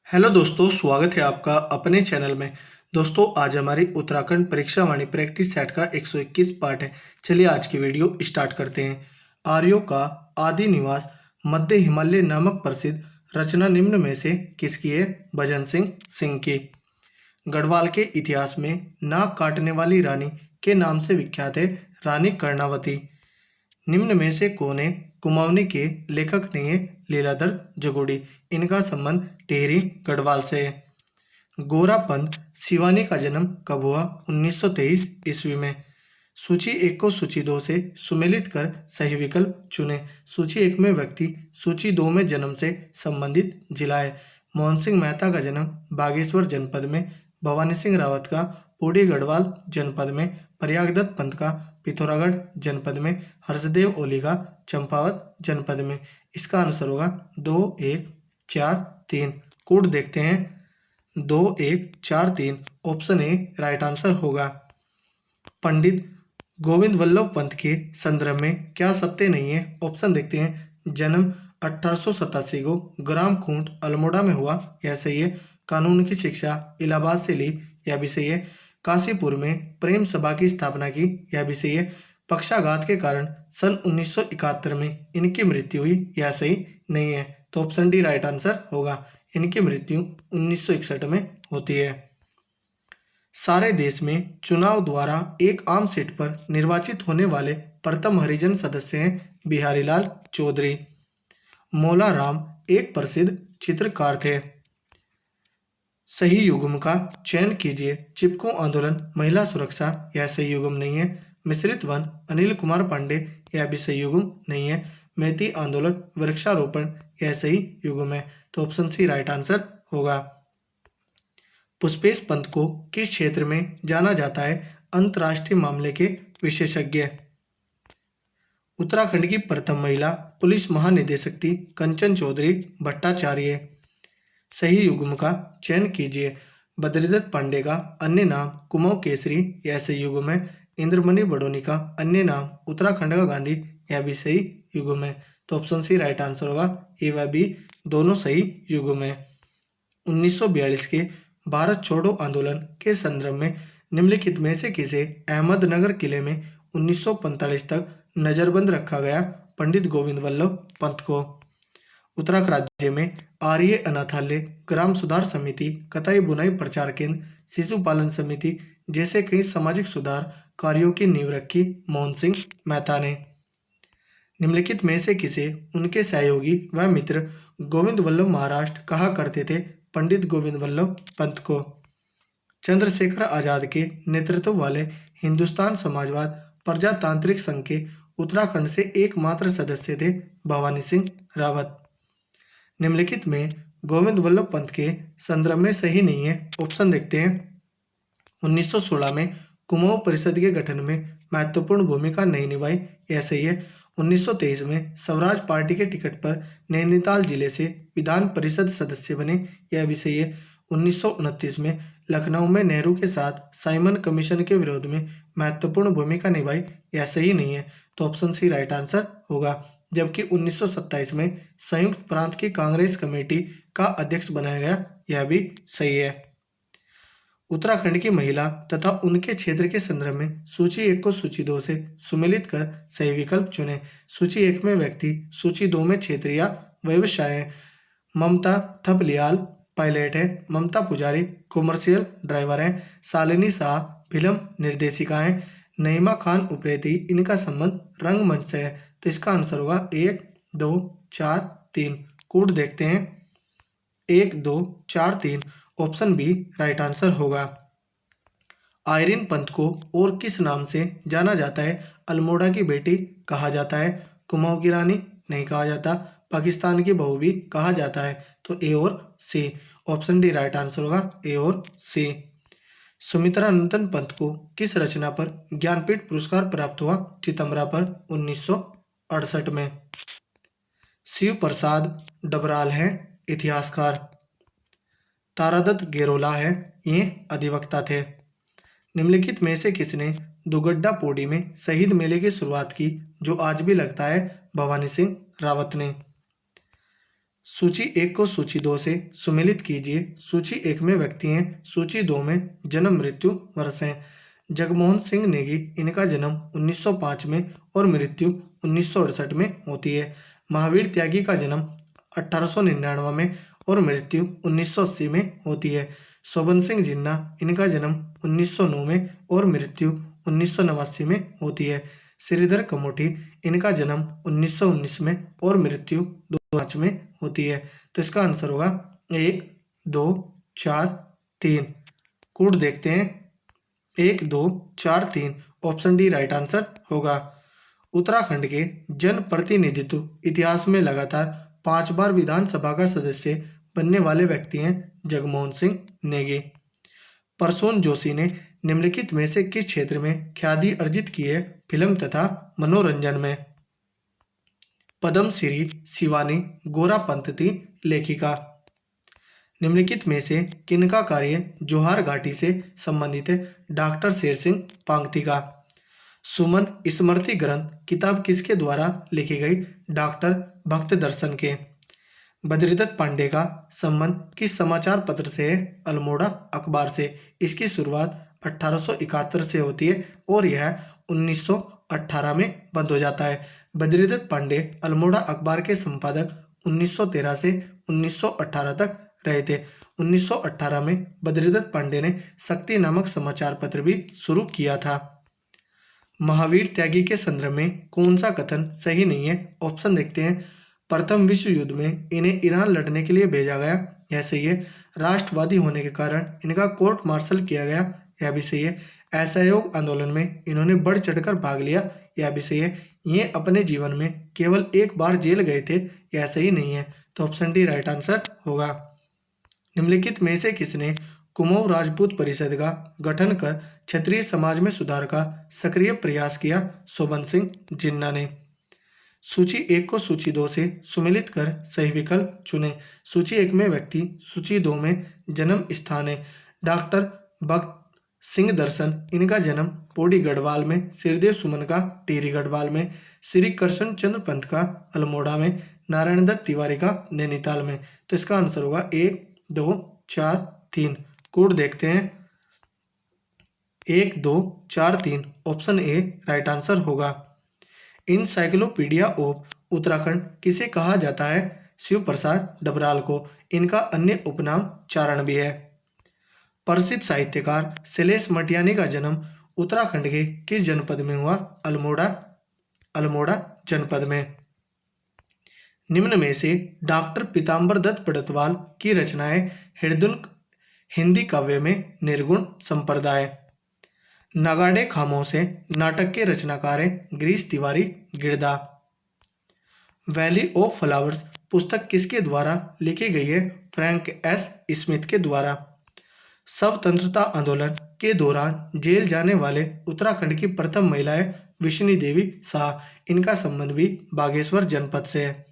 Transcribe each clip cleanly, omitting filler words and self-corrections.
Hello दोस्तों, स्वागत है आपका अपने चैनल में। दोस्तों, आज हमारी उत्तराखंड परीक्षा वाणी प्रैक्टिस सेट का 121 पार्ट है। चलिए आज की वीडियो स्टार्ट करते हैं। आर्यों का आदि निवास मध्य हिमालय नामक प्रसिद्ध रचना निम्न में से किसकी है? भजन सिंह सिंह की। गढ़वाल के इतिहास में नाक काटने वाली रानी के नाम से विख्यात है रानी कर्णावती। निम्न में से कौन है? कुमाऊनी के लेखक नहीं है लीलाधर जगोड़ी। इनका संबंध टिहरी गढ़वाल से है। गोरापंत शिवानी का जन्म कब हुआ? 1923 ईस्वी में। सूची 1 को सूची 2 से सुमेलित कर सही विकल्प चुने। सूची 1 में व्यक्ति, सूची 2 में जन्म से संबंधित जिला है। मोहन सिंह मेहता का जन्म बागेश्वर जनपद में, भवानी सिंह रावत का पौड़ी गढ़वाल जनपद में, प्रयागदत्त पंत का पिथौरागढ़ जनपद में, हर्षदेव ओली का चंपावत जनपद में। इसका आंसर होगा 2, 1, 4, 3। कोड देखते हैं। 2, 1, 4, 3 ऑप्शन ए राइट आंसर होगा। पंडित गोविंद वल्लभ पंत के संदर्भ में क्या सत्य नहीं है? ऑप्शन देखते हैं। जन्म 1887 को ग्राम खूंट अल्मोड़ा में हुआ, यह सही है। कानून की शिक्षा इलाहाबाद से ली, यह भी सही है। काशीपुर में प्रेम सभा की स्थापना की, यह भी सही है। पक्षाघात के कारण सन 1971 में इनकी मृत्यु हुई, यह सही नहीं है। तो ऑप्शन डी राइट आंसर होगा। इनकी मृत्यु 1961 में होती है। सारे देश में चुनाव द्वारा एक आम सीट पर निर्वाचित होने वाले प्रथम हरिजन सदस्य हैं बिहारीलाल चौधरी। मौला राम एक प्रसिद्ध चित्रकार थे। सही युग्म का चयन कीजिए। चिपको आंदोलन महिला सुरक्षा, यह सही युग्म नहीं है। मिश्रित वन अनिल कुमार पांडे, यह भी सही युग्म नहीं है। मैती आंदोलन वृक्षारोपण, यह सही युग्म है। तो ऑप्शन सी राइट आंसर होगा। पुष्पेश पंत को किस क्षेत्र में जाना जाता है? अंतर्राष्ट्रीय मामले के विशेषज्ञ। उत्तराखंड की प्रथम महिला पुलिस महानिदेशक थी कंचन चौधरी भट्टाचार्य। सही युग्म का चयन कीजिए। बद्रीदत्त पांडे का अन्य नाम कुमाऊं केसरी, यह सही युग्म है। इंद्रमणि बडोनी का अन्य नाम उत्तराखंड का गांधी, यह भी सही युग्म है। तो ऑप्शन सी राइट आंसर होगा। ए व बी दोनों सही युग्म है। 1942 के भारत छोड़ो आंदोलन के संदर्भ में निम्नलिखित में से किसे अहमदनगर किले में 1945 तक नजरबंद रखा गया? पंडित गोविंद वल्लभ पंत को। उत्तराखंड राज्य में आर्य अनाथालय, ग्राम सुधार समिति, कताई बुनाई प्रचार केंद्र, शिशु पालन समिति जैसे कई सामाजिक सुधार कार्यों की नींव रखी मोहन सिंह मेहता ने। निम्नलिखित में से किसे उनके सहयोगी व मित्र गोविंद वल्लभ महाराष्ट्र कहा करते थे? पंडित गोविंद वल्लभ पंत को। चंद्रशेखर आजाद के नेतृत्व वाले हिंदुस्तान समाजवाद प्रजातांत्रिक संघ के उत्तराखंड से एकमात्र सदस्य थे भवानी सिंह रावत। निम्नलिखित में गोविंद वल्लभ पंत के संदर्भ में सही नहीं है। ऑप्शन देखते हैं। 1916 में कुमाऊं परिषद के गठन में महत्वपूर्ण भूमिका नहीं निभाई, यह सही है। 1923 में स्वराज पार्टी के टिकट पर नैनीताल जिले से विधान परिषद सदस्य बने, यह भी सही है। 1929 में लखनऊ में नेहरू के साथ साइमन कमीशन के विरोध में महत्वपूर्ण भूमिका निभाई, यह सही नहीं है। तो ऑप्शन सी राइट आंसर होगा। जबकि 1927 में संयुक्त प्रांत की कांग्रेस कमेटी का अध्यक्ष बनाया गया, यह भी सही है। उत्तराखंड की महिला तथा उनके क्षेत्र के संदर्भ में सूची 1 को सूची 2 से सुमेलित कर सही विकल्प चुने। सूची 1 में व्यक्ति, सूची 2 में क्षेत्र या व्यवसाय है। ममता थपलियाल पायलट है। ममता पुजारी कॉमर्शियल ड्राइवर है। शालिनी शाह फिल्म निर्देशिका है। नईमा खान उप्रेती, इनका संबंध रंगमंच से है। तो इसका आंसर होगा 1, 2, 4, 3। कोड देखते हैं। 1, 2, 4, 3 ऑप्शन बी राइट आंसर होगा। आयरिन पंत को और किस नाम से जाना जाता है? अल्मोड़ा की बेटी कहा जाता है। कुमाऊं की रानी नहीं कहा जाता। पाकिस्तान की बहू भी कहा जाता है। तो ए और सी, ऑप्शन डी राइट आंसर होगा। ए और सी। सुमित्रानंदन पंत को किस रचना पर ज्ञानपीठ पुरस्कार प्राप्त हुआ? चितंबरा पर 1968 में। शिव प्रसाद डबराल हैं इतिहासकार। तारादत्त गेरोला है, ये अधिवक्ता थे। निम्नलिखित में से किसने दुगड्डा पौड़ी में शहीद मेले की शुरुआत की, जो आज भी लगता है? भवानी सिंह रावत ने। सूची 1 को सूची 2 से सुमेलित कीजिए। सूची 1 में व्यक्ति हैं, सूची 2 में जन्म मृत्यु वर्ष हैं। जगमोहन सिंह नेगी, इनका जन्म 1905 में और मृत्यु 1968 में होती है। महावीर त्यागी का जन्म 1899 में और मृत्यु 1980 में होती है। शोभन सिंह जिन्ना, इनका जन्म 1909 में और मृत्यु 1989 में होती है। श्रीधर कमोठी, इनका जन्म 1919 में और मृत्यु 2005 में होती है। तो इसका आंसर होगा 1, 2, 4, 3। कोड देखते हैं, 1, 2, 4, 3। ऑप्शन डी राइट आंसर होगा। उत्तराखंड के जन प्रतिनिधित्व इतिहास में लगातार 5 बार विधानसभा का सदस्य बनने वाले व्यक्ति हैं जगमोहन सिंह नेगी। प्रसून जोशी ने निम्नलिखित में से किस क्षेत्र में ख्याति अर्जित की है? फिल्म तथा मनोरंजन में। पद्मश्री शिवानी गोरा पंत थी लेखिका। निम्नलिखित में से किनका कार्य जोहार घाटी से संबंधित है? डॉक्टर शेर सिंह पांगती का। सुमन स्मृति ग्रंथ किताब किसके द्वारा लिखी गई? डॉक्टर भक्त दर्शन के। बद्रीदत्त पांडे का संबंध किस समाचार पत्र से है? अल्मोड़ा अखबार से। इसकी शुरुआत 1871 से होती है और यह 1918 में बंद हो जाता है। बद्रीदत्त पांडे अल्मोड़ा अखबार के संपादक 1913 से 1918 तक रहे थे। 1918 में बद्रीदत्त पांडे ने शक्ति नामक समाचार पत्र भी शुरू किया था। महावीर त्यागी के संदर्भ में कौन सा कथन सही नहीं है? ऑप्शन देखते हैं। प्रथम विश्व युद्ध में इन्हें ईरान लड़ने के लिए भेजा गया, यह सही है। राष्ट्रवादी होने के कारण इनका कोर्ट मार्शल किया गया, यह भी सही है। असहयोग आंदोलन में इन्होंने बढ़ चढ़कर भाग लिया, यह भी सही है। ये अपने जीवन में केवल एक बार जेल गए थे, यह सही नहीं है। तो ऑप्शन डी राइट आंसर होगा। निम्नलिखित में से किसने कुमाऊं राजपूत परिषद का गठन कर क्षत्रिय समाज में सुधार का सक्रिय प्रयास किया? शोभन सिंह जिन्ना ने। सूची 1 को सूची 2 से सुमेलित कर सही विकल्प चुने। सूची 1 में व्यक्ति, सूची 2 में जन्म स्थान है। डॉक्टर भक्त सिंह दर्शन, इनका जन्म पौड़ी गढ़वाल में, श्रीदेव सुमन का टिहरी गढ़वाल में, श्री कृष्ण चंद्र पंत का अल्मोड़ा में, नारायण दत्त तिवारी का नैनीताल में। तो इसका आंसर होगा 1, 2, 4, 3। कोड देखते हैं, 1, 2, 4, 3। ऑप्शन ए राइट आंसर होगा। इनसाइक्लोपीडिया ऑफ उत्तराखंड किसे कहा जाता है? शिव प्रसाद डबराल को। इनका अन्य उपनाम चारण भी है। प्रसिद्ध साहित्यकार शैलेश मटियानी का जन्म उत्तराखंड के किस जनपद में हुआ? अल्मोड़ा जनपद में। निम्न में से डॉक्टर पीताम्बर दत्त पड़तवाल की रचनाएं हृदुल्क हिंदी काव्य में निर्गुण संप्रदाय। नगाड़े खामोश नाटक के रचनाकार हैं Girish Tiwari Girda. Valley of flowers पुस्तक किसके द्वारा लिखी गई है? फ्रैंक एस स्मिथ के द्वारा। स्वतंत्रता आंदोलन के दौरान जेल जाने वाले उत्तराखंड की प्रथम महिला है विष्णु देवी शाह, इनका संबंध भी बागेश्वर जनपद से है।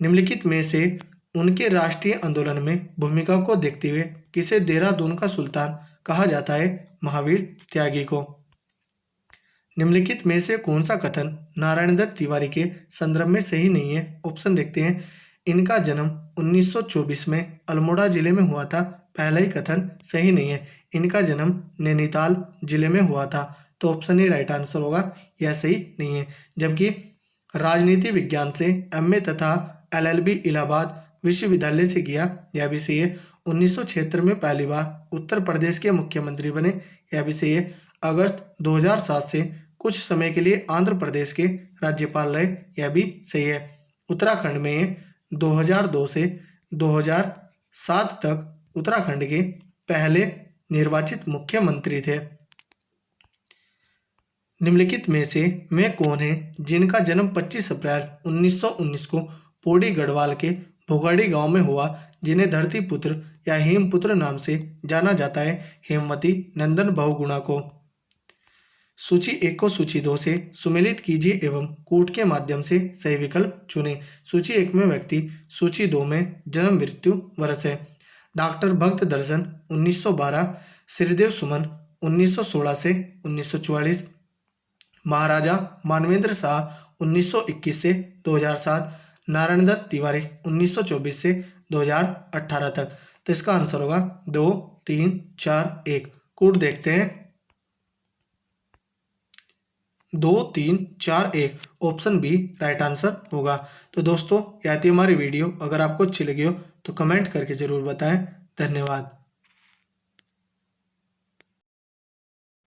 निम्नलिखित में से उनके राष्ट्रीय आंदोलन में भूमिका को देखते हुए किसे देहरादून का सुल्तान कहा जाता है? महावीर त्यागी को। निम्नलिखित में से कौन सा कथन नारायण दत्त तिवारी के संदर्भ में सही नहीं है? ऑप्शन देखते हैं। इनका जन्म 1924 में अल्मोड़ा जिले में हुआ था, पहला ही कथन सही नहीं है। इनका जन्म नैनीताल जिले में हुआ था, तो ऑप्शन ए राइट आंसर होगा, यह सही नहीं है। जबकि राजनीति विज्ञान से एमए तथा एलएलबी इलाहाबाद विश्वविद्यालय से किया, यह भी सही है। 1976 में पहली बार उत्तर प्रदेश के मुख्यमंत्री बने, यह भी सही है। अगस्त 2007 से कुछ समय के लिए आंध्र प्रदेश के राज्यपाल रहे, यह भी सही है। उत्तराखंड में 2002 से 2007 तक उत्तराखंड के पहले निर्वाचित मुख्यमंत्री थे। निम्नलिखित में से वे कौन हैं जिनका जन्म 25 अप्रैल 1919 को पौड़ी गढ़वाल के भोगाड़ी गांव में हुआ, जिन्हें धरती पुत्र या हेमपुत्र नाम से जाना जाता है? हेमवती नंदन बहुगुणा को। सूची 1 को सूची 2 से सुमेलित कीजिए एवं कूट के माध्यम से सही विकल्प चुनें। सूची 1 में व्यक्ति, सूची 2 में जन्म मृत्यु वर्ष है। डॉक्टर भक्त दर्शन 1912, श्रीदेव सुमन 1916 से 1944, महाराजा मानवेंद्र शाह 1921 से 2007, नारायण दत्त तिवारी 1924 से 2018 तक। तो इसका आंसर होगा 2, 3, 4, 1। कोड देखते हैं, 2, 3, 4, 1। ऑप्शन बी राइट आंसर होगा। तो दोस्तों, यह थी हमारी वीडियो। अगर आपको अच्छी लगी हो तो कमेंट करके जरूर बताएं। धन्यवाद।